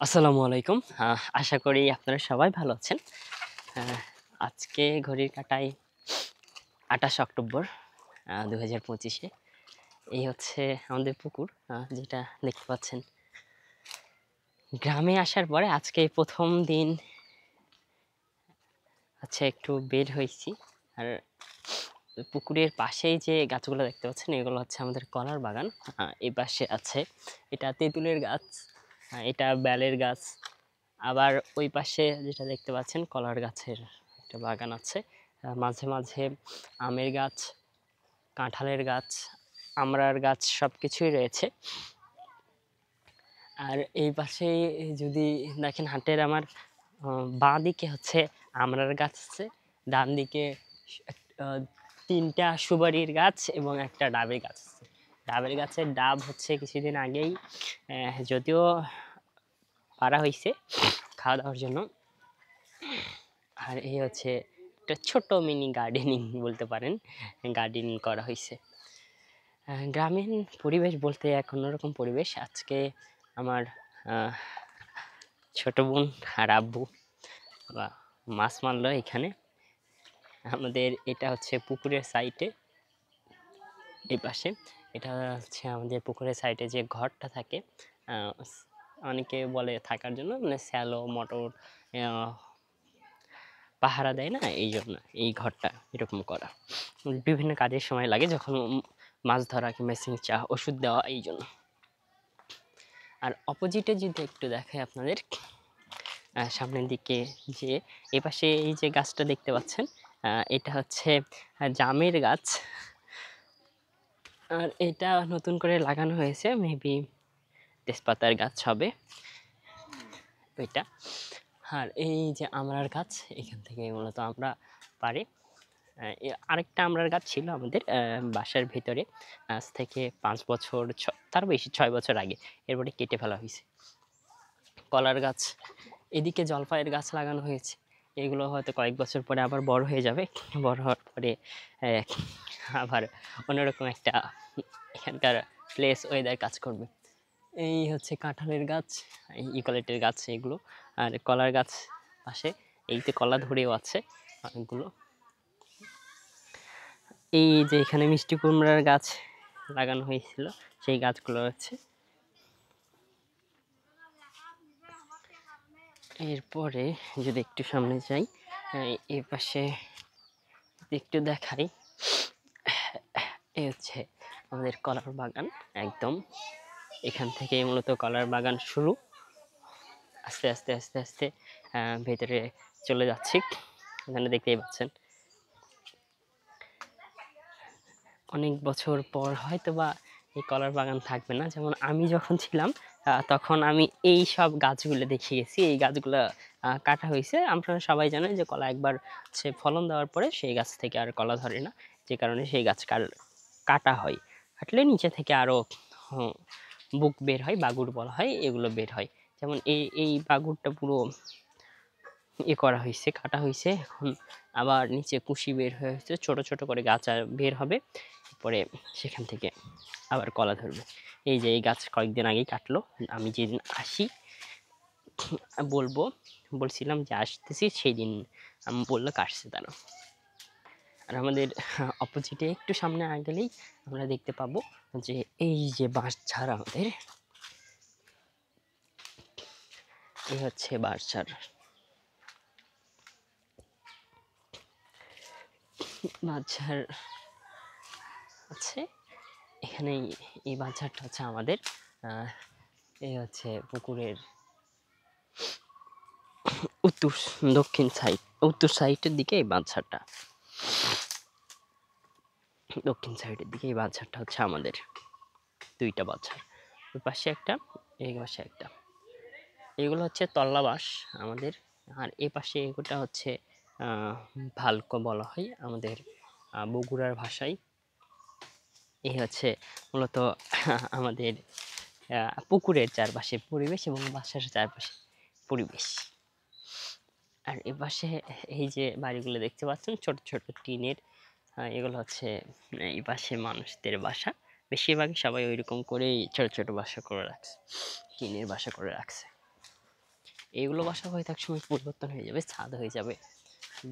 আসসালামু আলাইকুম। আশা করি আপনারা সবাই ভালো আছেন। আহ আজকে ঘড়ির কাঁটায় ২৮ অক্টোবর ২০২৫ এ এই হচ্ছে আমাদের পুকুর, যেটা দেখতে পাচ্ছেন। গ্রামে আসার পরে আজকে ১ম দিন আচ্ছা একটু বের হইছি। আর পুকুরের পাশেই যে গাছগুলো দেখতে পাচ্ছেন এগুলো হচ্ছে আমাদের কলার বাগান। এই পাশে আছে এটা তেঁতুলের গাছ, এটা বেলের গাছ। আবার ওই পাশে যেটা দেখতে পাচ্ছেন কলার গাছের একটা বাগান আছে। মাঝে মাঝে আমের গাছ, কাঁঠালের গাছ, আমড়ার গাছ সবকিছুই রয়েছে। আর এই পাশে যদি দেখেন হাটের আমার বাঁ দিকে হচ্ছে আমড়ার গাছ আছে, ডান দিকে আহ, ৩টা সুপারির গাছ এবং একটা ডাবের গাছ আছে। ডাবের গাছের ডাব হচ্ছে কিছুদিন আগেই যদিও পাড়া হয়েছে খাওয়া দাওয়ার জন্য। আর এই হচ্ছে একটা ছোট মিনি গার্ডেনিং বলতে পারেন, গার্ডেনিং করা হয়েছে। গ্রামীণ পরিবেশ বলতে এক অন্যরকম পরিবেশ। আজকে আমার আহ, ছোট বোন আর আব্বু বা মাছ মারলো এখানে। আমাদের এটা হচ্ছে পুকুরের সাইডে, এই পাশে এটা হচ্ছে আমাদের পুকুরের সাইডে যে ঘরটা থাকে, আহ, অনেকে বলে থাকার জন্য, মানে স্যালো মোটর পাহারা দেয় না, এই জন্য এই ঘরটা এরকম করা। বিভিন্ন কাজের সময় লাগে, যখন মাছ ধরা কিংবা চা ওষুধ দেওয়া, এই জন্য। আর অপোজিটে যদি একটু দেখাই আপনাদের, সামনের দিকে যে এপাশে এই যে গাছটা দেখতে পাচ্ছেন, এটা হচ্ছে জামের গাছ। আর এটা নতুন করে লাগানো হয়েছে, মেবি তেজপাতার গাছ হবে ওইটা। আর এই যে আমড়ার গাছ, এখান থেকে মূলত আমরা পারি। আরেকটা আমড়ার গাছ ছিল আমাদের বাসার ভিতরে, আজ থেকে ৫ বছর তার বেশি ৬ বছর আগে, এরপরে কেটে ফেলা হয়েছে। কলার গাছ, এদিকে জলপাইয়ের গাছ লাগানো হয়েছে। এগুলো হয়তো কয়েক বছর পরে আবার বড় হয়ে যাবে। বড় হওয়ার পরে আবার অন্যরকম একটা এখানকার প্লেস ওয়েদার কাজ করবে। এই হচ্ছে কাঁঠালের গাছ, ইউক্যালিপটাস গাছ এগুলো। আর কলার গাছ পাশে, এইতে কলা ধরেও আছে অনেকগুলো। এই যে এখানে মিষ্টি কুমড়ার গাছ লাগানো হয়েছিল, সেই গাছগুলো আছে। এরপরে যদি একটু সামনে যাই, এই পাশে একটু দেখাই, এই হচ্ছে আমাদের কলার বাগান। একদম এখান থেকে মূলত কলার বাগান শুরু, আস্তে আস্তে আস্তে আস্তে ভেতরে চলে যাচ্ছি। এখানে দেখতেই পাচ্ছেন অনেক বছর পর হয়তো বা এই কলার বাগান থাকবে না। যেমন আমি যখন ছিলাম তখন আমি এই সব গাছগুলো দেখে গেছি। এই গাছগুলো কাটা হয়েছে। আপনারা সবাই জানেন যে কলা একবার সে ফলন দেওয়ার পরে সেই গাছ থেকে আর কলা ধরে না, যে কারণে সেই গাছ কাটা হয়। কাটলে নিচে থেকে আরও বুক বের হয়, বাগুর বলা হয়, এগুলো বের হয়। যেমন এই এই বাগুরটা পুরো করা হয়েছে, কাটা হয়েছে। এখন আবার নিচে কুশি বের হয়েছে, ছোট ছোট করে গাছ আর বের হবে, পরে সেখান থেকে আবার কলা ধরবে। এই যে এই গাছ কয়েকদিন আগেই কাটলো, আমি যেদিন আসি বলছিলাম যে আসতেছি, সেই দিন আমি বললো কাটছে তারা। আর আমাদের অপোজিটে একটু সামনে গেলেই আমরা দেখতে পাবো যে এই যে বাঁশঝাড়, আমাদের এই হচ্ছে বাঁশঝাড়। বাঁশঝাড় আছে এখানে। এই বাঁশঝাড়টা হচ্ছে আমাদের, এই হচ্ছে পুকুরের উত্তর দক্ষিণ সাইড, উত্তর সাইডের দিকে এই বাঁশঝাড়টা, দক্ষিণ সাইডের দিকে এই বাঁশঝাড়টা হচ্ছে আমাদের। দুইটা বাঁশঝাড়, ওই পাশে একটা, এই পাশে একটা। এগুলো হচ্ছে তল্লা বাঁশ আমাদের। আর এই পাশে এগুলোটা হচ্ছে ভালকো বলা হয় আমাদের বগুড়ার ভাষায়। এই হচ্ছে মূলত আমাদের পুকুরের চারপাশে পরিবেশ এবং বাসার চারপাশে পরিবেশ। আর এপাশে এই যে বাড়িগুলো দেখতে পাচ্ছেন ছোট ছোট টিনের, এগুলো হচ্ছে এই পাশে মানুষদের বাসা। বেশিরভাগই সবাই ওইরকম করেই ছোট ছোট বাসা করে রাখছে, টিনের বাসা করে রাখছে। এগুলো বাসা হয়তো এক সময় পরিবর্তন হয়ে যাবে, ছাদ হয়ে যাবে,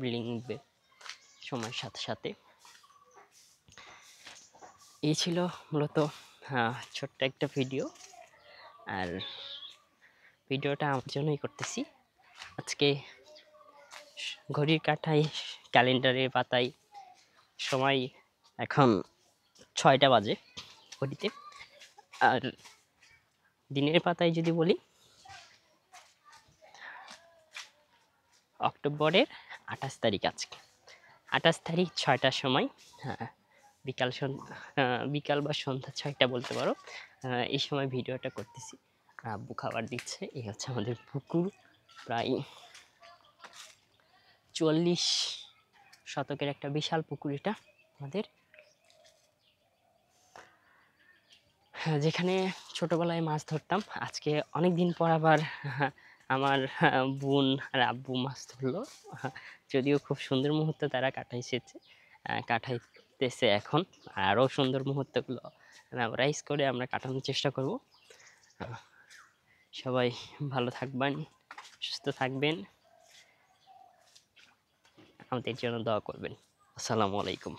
বিল্ডিং উঠবে সময়ের সাথে সাথে। এই ছিল মূলত ছোট্ট একটা ভিডিও। আর ভিডিওটা আমার জন্যই করতেছি আজকে। ঘড়ির কাঁটায়, ক্যালেন্ডারের পাতায় সময় এখন 6টা বাজে ঘড়িতে। আর দিনের পাতায় যদি বলি, অক্টোবরের 28 তারিখ আজকে। 28 তারিখ 6টার সময়, হ্যাঁ, বিকাল বা সন্ধ্যা 6টা বলতে পারো। এই সময় ভিডিওটা করতেছি। আব্বু খাবার দিচ্ছে। এই হচ্ছে আমাদের পুকুর, প্রায় 44 শতকের একটা বিশাল পুকুর এটা আমাদের। হ্যাঁ, যেখানে ছোটবেলায় মাছ ধরতাম। আজকে অনেক দিন পর আবার আমার বোন আর আব্বু মাছ ধরলো। যদিও খুব সুন্দর মুহূর্ত তারা কাটাইতেছে এখন। আরও সুন্দর মুহূর্তগুলো মেমোরাইজ করে আমরা কাটানোর চেষ্টা করব। সবাই ভালো থাকবেন, সুস্থ থাকবেন, আমাদের জন্য দোয়া করবেন। আসসালামু আলাইকুম।